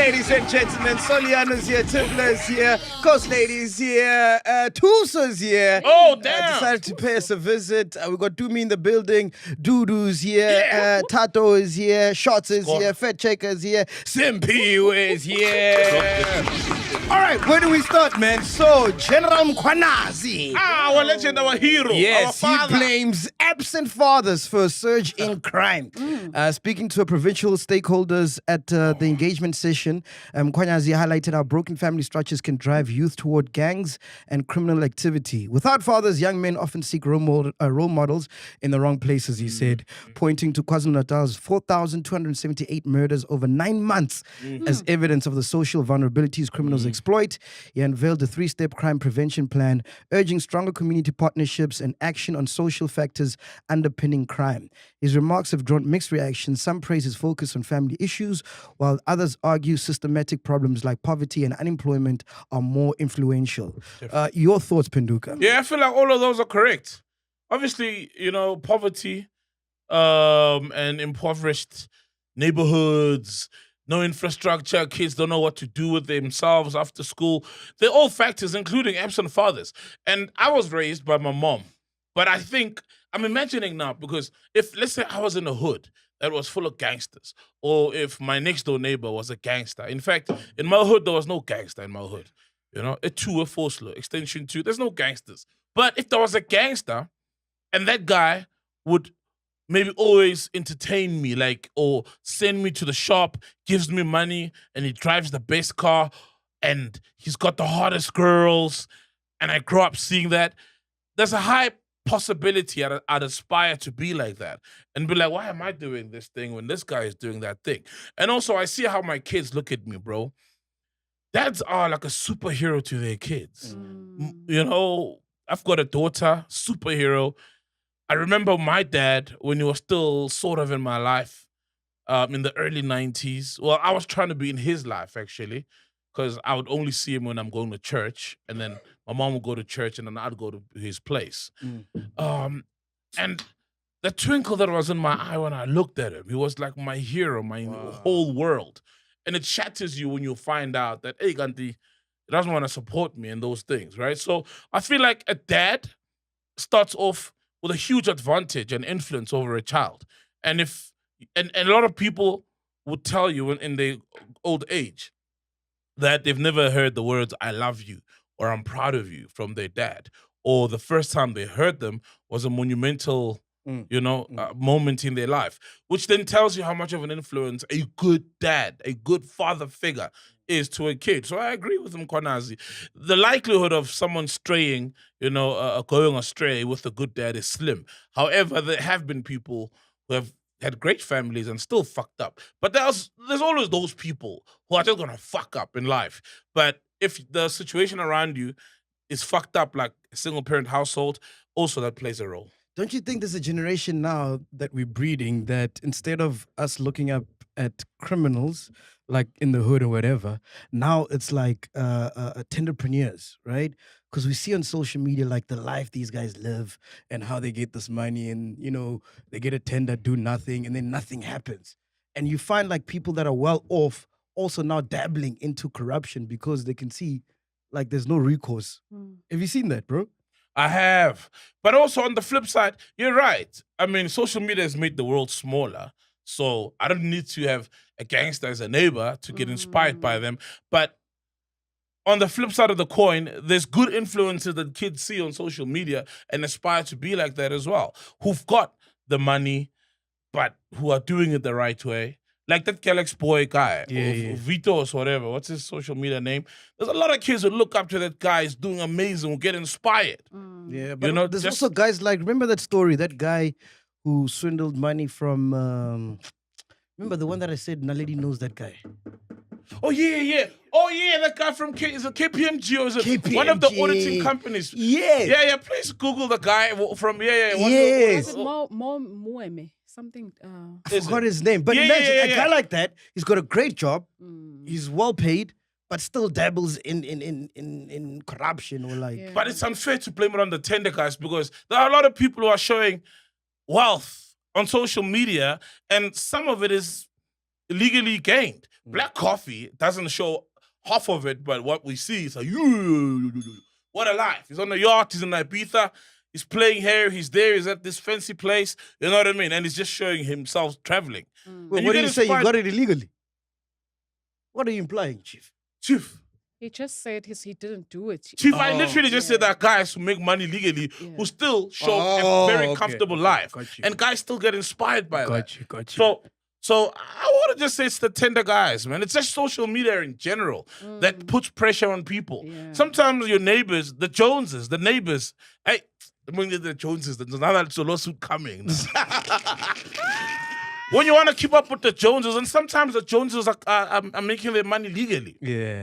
ladies and gentlemen. Soliano's here, Timbler's here, Coast Lady's here, Tusa's here. Oh, damn. Decided to pay us a visit. We got Dumi in the building, Dudu's here, Yeah. Tato is here, Shots is here, Fat Checker is here, Simpiu is here. All right, where do we start, man? So, General Mkhwanazi. Our legend, our hero, Yes, our he father. blames absent fathers for a surge in crime. Speaking to provincial stakeholders at the engagement session, Mkhwanazi highlighted how broken family structures can drive youth toward gangs and criminal activity. Without fathers, young men often seek role models in the wrong places, he said, pointing to KwaZulu-Natal's 4,278 murders over 9 months as evidence of the social vulnerabilities criminals exploit. He unveiled a 3-step crime prevention plan, urging stronger community partnerships and action on social factors underpinning crime. His remarks have drawn mixed reactions. Some praise his focus on family issues, while others argue systematic problems like poverty and unemployment are more influential. Your thoughts, Penduka? Yeah, I feel like all of those are correct. Obviously, poverty and impoverished neighborhoods, no infrastructure, kids don't know what to do with themselves after school. They're all factors, including absent fathers. And I was raised by my mom. But I think, I'm imagining now, because if, let's say I was in a hood that was full of gangsters, or if my next door neighbor was a gangster. In fact, in my hood, there was no gangster in my hood. A 2, a 4 slow, extension 2, there's no gangsters. But if there was a gangster, and that guy would maybe always entertain me, or send me to the shop, gives me money, and he drives the best car, and he's got the hottest girls, and I grow up seeing that, there's a high possibility I'd aspire to be like that and be like, why am I doing this thing when this guy is doing that thing? And also, I see how my kids look at me, bro. Dads are like a superhero to their kids. I've got a daughter, superhero. I remember my dad when he was still sort of in my life in the early 90s. Well, I was trying to be in his life, actually, because I would only see him when I'm going to church. And then my mom would go to church and then I'd go to his place. And the twinkle that was in my eye when I looked at him, he was like my hero, my whole world. And it shatters you when you find out that, hey, Ganti, he doesn't want to support me in those things, right? So I feel like a dad starts off with a huge advantage and influence over a child. And a lot of people would tell you in their old age that they've never heard the words, I love you, or I'm proud of you from their dad. Or the first time they heard them was a monumental moment in their life, which then tells you how much of an influence a good dad, a good father figure is to a kid. So I agree with Mkhwanazi. The likelihood of someone straying, going astray with a good dad is slim. However, there have been people who have had great families and still fucked up. But there's always those people who are just gonna fuck up in life. But if the situation around you is fucked up, like a single parent household, also that plays a role. Don't you think there's a generation now that we're breeding that instead of us looking up at criminals, like in the hood or whatever, now it's like tenderpreneurs, right? Because we see on social media like the life these guys live and how they get this money and, they get a tender, do nothing, and then nothing happens. And you find like people that are well off also now dabbling into corruption because they can see like there's no recourse. Have you seen that, bro? I have. But also on the flip side, you're right. I mean, social media has made the world smaller. So I don't need to have a gangster as a neighbor to get inspired by them. But on the flip side of the coin, there's good influences that kids see on social media and aspire to be like that as well, who've got the money, but who are doing it the right way. Like that Galax boy guy, Vitos, whatever. What's his social media name? There's a lot of kids who look up to that guy. He's doing amazing, who get inspired. Yeah, but there's also guys like, remember that story, that guy who swindled money from, remember the one that I said, Naledi knows that guy. Oh, yeah. Oh, yeah, that guy from is it KPMG or is it KPMG. one of the auditing companies? Yeah. Please Google the guy from, Yes. Was it Moeme? Something. I forgot his name. But imagine a guy like that, he's got a great job, he's well paid, but still dabbles in corruption or like. Yeah. But it's unfair to blame it on the tender guys because there are a lot of people who are showing wealth on social media and some of it is illegally gained. Black coffee doesn't show half of it, but what we see is like, what a life. He's on a yacht, he's in Ibiza, he's playing here, he's there, he's at this fancy place, you know what I mean? And he's just showing himself traveling. Well, And what you do get you say? You inspired- got it illegally? What are you implying, Chief? Chief, He just said he didn't do it. Chief, I Oh, literally just said yeah. that guys who make money legally Yeah. who still show Oh, a very okay, comfortable okay, life. got you. And guys still get inspired by that. Got So I want to just say it's the tender guys, man. It's just social media in general that puts pressure on people. Yeah. Sometimes your neighbors, the Joneses, the neighbors, hey, the Joneses, there's another lawsuit coming. When you want to keep up with the Joneses, and sometimes the Joneses are making their money legally. Yeah.